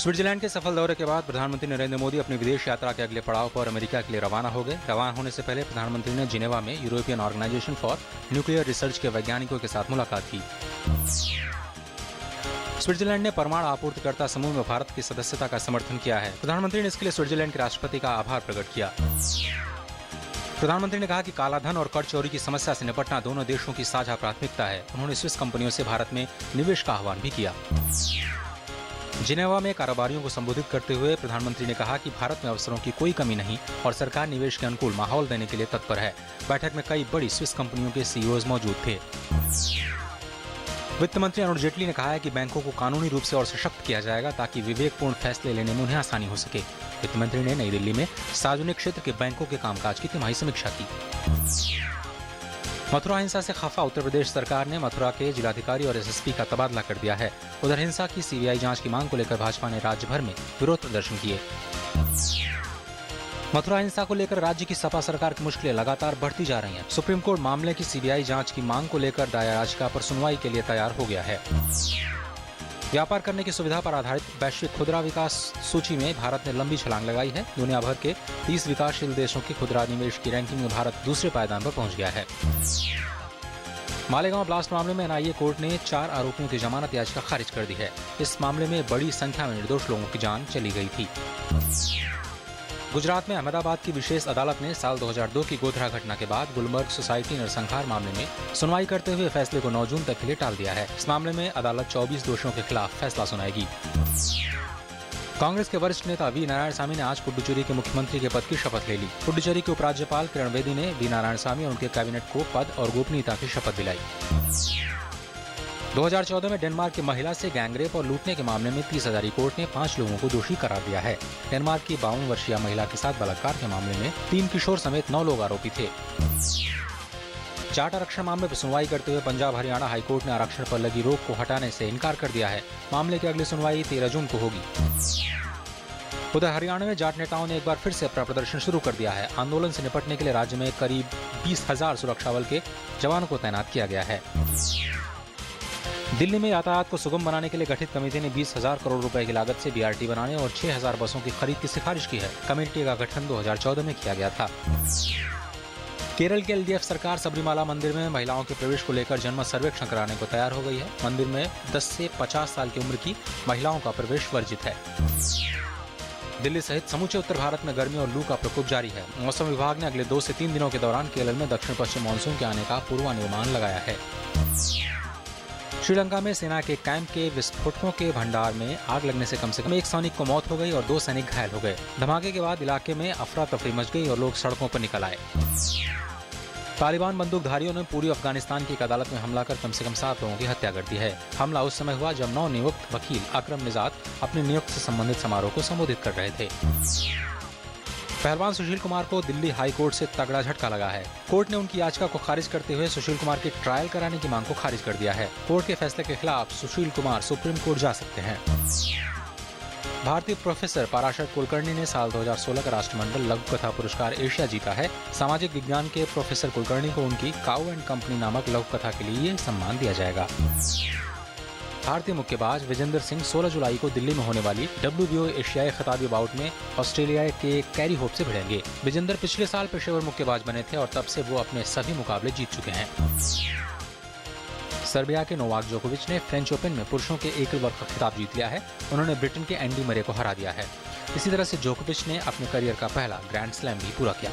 Switzerland के सफल दौरे के बाद प्रधानमंत्री नरेंद्र मोदी अपनी विदेश यात्रा के अगले पड़ाव पर अमेरिका के लिए रवाना हो गए। रवाना होने से पहले प्रधानमंत्री ने जिनेवा में European Organization for Nuclear Research के वैज्ञानिकों के साथ मुलाकात की। स्विट्जरलैंड ने परमाणु आपूर्तिकर्ता समूह में भारत की सदस्यता का समर्थन किया है। प्रधानमंत्री ने इसके लिए स्विट्जरलैंड के राष्ट्रपति का आभार प्रकट किया। प्रधानमंत्री ने कहा कि कालाधन और कर चोरी की समस्या से निपटना दोनों देशों की साझा प्राथमिकता है। उन्होंने स्विस कंपनियों से भारत में निवेश का आह्वान भी किया। जिनेवा में कारोबारियों को संबोधित करते हुए प्रधानमंत्री ने कहा कि भारत में अवसरों की कोई कमी नहीं और सरकार निवेश के अनुकूल माहौल देने के लिए तत्पर है। बैठक में कई बड़ी स्विस कंपनियों के सीईओज मौजूद थे। वित्त मंत्री अरुण जेटली ने कहा है कि बैंकों को कानूनी रूप से और सशक्त किया जाएगा ताकि विवेकपूर्ण फैसले लेने में उन्हें आसानी हो सके। वित्त मंत्री ने नई दिल्ली में सार्वजनिक क्षेत्र के बैंकों के कामकाज की तिमाही समीक्षा की। मथुरा हिंसा से खफा उत्तर प्रदेश सरकार ने मथुरा के जिलाधिकारी और एसएसपी का तबादला कर दिया है। उधर हिंसा की सीबीआई जांच की मांग को लेकर भाजपा ने राज्य भर में विरोध प्रदर्शन किए। मथुरा हिंसा को लेकर राज्य की सपा सरकार की मुश्किलें लगातार बढ़ती जा रही हैं। सुप्रीम कोर्ट मामले की सीबीआई जांच की मांग को लेकर दायर याचिका पर सुनवाई के लिए तैयार हो गया है। व्यापार करने की सुविधा पर आधारित वैश्विक खुदरा विकास सूची में भारत ने लंबी छलांग लगाई है। दुनिया भर के 30 विकासशील देशों की खुदरा निवेश की रैंकिंग में भारत दूसरे पायदान पर पहुंच गया है। मालेगांव ब्लास्ट मामले में एनआईए कोर्ट ने 4 आरोपियों की जमानत याचिका खारिज कर दी है। इस मामले में बड़ी संख्या में निर्दोष लोगों की जान चली गई थी। गुजरात में अहमदाबाद की विशेष अदालत ने साल 2002 की गोधरा घटना के बाद गुलमर्ग सोसाइटी नरसंहार मामले में सुनवाई करते हुए फैसले को 9 जून तक के लिए टाल दिया है। इस मामले में अदालत 24 दोषियों के खिलाफ फैसला सुनाएगी। कांग्रेस के वरिष्ठ नेता वी नारायणसामी ने आज पुडुचेरी के मुख्यमंत्री के पद की शपथ ले ली। पुडुचेरी के उपराज्यपाल किरण बेदी ने वी नारायणसामी और उनके कैबिनेट को पद और गोपनीयता की शपथ दिलाई। 2014 में डेनमार्क की महिला से गैंगरेप और लूटने के मामले में 30 कोर्ट ने 5 लोगों को दोषी करार दिया है। डेनमार्क की 52 वर्षीय महिला के साथ बलात्कार के मामले में 3 किशोर समेत 9 लोग आरोपी थे। जाट आरक्षण मामले पर सुनवाई करते हुए पंजाब हरियाणा हाईकोर्ट ने आरक्षण पर लगी रोक को हटाने से इनकार कर दिया है। मामले की अगली सुनवाई 13 जून को होगी। उधर हरियाणा में जाट नेताओं ने एक बार फिर से अपना प्रदर्शन शुरू कर दिया है। आंदोलन से निपटने के लिए राज्य में करीब 20,000 सुरक्षा बल के जवानों को तैनात किया गया है। दिल्ली में यातायात को सुगम बनाने के लिए गठित कमेटी ने 20,000 करोड़ रुपए की लागत से बीआरटी बनाने और 6,000 बसों की खरीद की सिफारिश की है। कमेटी का गठन 2014 में किया गया था। केरल की एलडीएफ सरकार सबरीमाला मंदिर में महिलाओं के प्रवेश को लेकर जनमत सर्वेक्षण कराने को तैयार हो गई है। मंदिर में 10 से 50 साल की उम्र की महिलाओं का प्रवेश वर्जित है। दिल्ली सहित समूचे उत्तर भारत में गर्मी और लू का प्रकोप जारी है। मौसम विभाग ने अगले 2 से 3 दिनों के दौरान केरल में दक्षिण पश्चिम मानसून के आने का पूर्वानुमान लगाया है। श्रीलंका में सेना के कैंप के विस्फोटकों के भंडार में आग लगने से कम 1 सैनिक को मौत हो गई और 2 सैनिक घायल हो गए। धमाके के बाद इलाके में अफरा तफरी मच गई और लोग सड़कों पर निकल आए। तालिबान बंदूकधारियों ने पूर्वी अफगानिस्तान की एक अदालत में हमला कर कम से कम 7 लोगों की हत्या कर दी है। हमला उस समय हुआ जब नवनियुक्त वकील अकरम निजात अपने नियुक्त से संबंधित समारोह को संबोधित कर रहे थे। पहलवान सुशील कुमार को दिल्ली हाई कोर्ट से तगड़ा झटका लगा है। कोर्ट ने उनकी याचिका को खारिज करते हुए सुशील कुमार की ट्रायल कराने की मांग को खारिज कर दिया है। कोर्ट के फैसले के खिलाफ सुशील कुमार सुप्रीम कोर्ट जा सकते हैं। भारतीय प्रोफेसर पाराशर कुलकर्णी ने साल 2016 का राष्ट्रमंडल लघु कथा पुरस्कार एशिया जीता है। सामाजिक विज्ञान के प्रोफेसर कुलकर्णी को उनकी काऊ एंड कंपनी नामक लघु कथा के लिए ये सम्मान दिया जाएगा। भारतीय मुक्केबाज विजेंदर सिंह 16 जुलाई को दिल्ली में होने वाली WBO एशियाई खिताबी बाउट में ऑस्ट्रेलिया के कैरी होप से भिड़ेंगे। विजेंदर पिछले साल पेशेवर मुक्केबाज बने थे और तब से वो अपने सभी मुकाबले जीत चुके हैं। सर्बिया के नोवाक जोकोविच ने फ्रेंच ओपन में पुरुषों के एकल वर्ग का खिताब जीत लिया है। उन्होंने ब्रिटेन के एंडी मरे को हरा दिया है। इसी तरह से जोकोविच ने अपने करियर का पहला ग्रैंड स्लैम भी पूरा किया।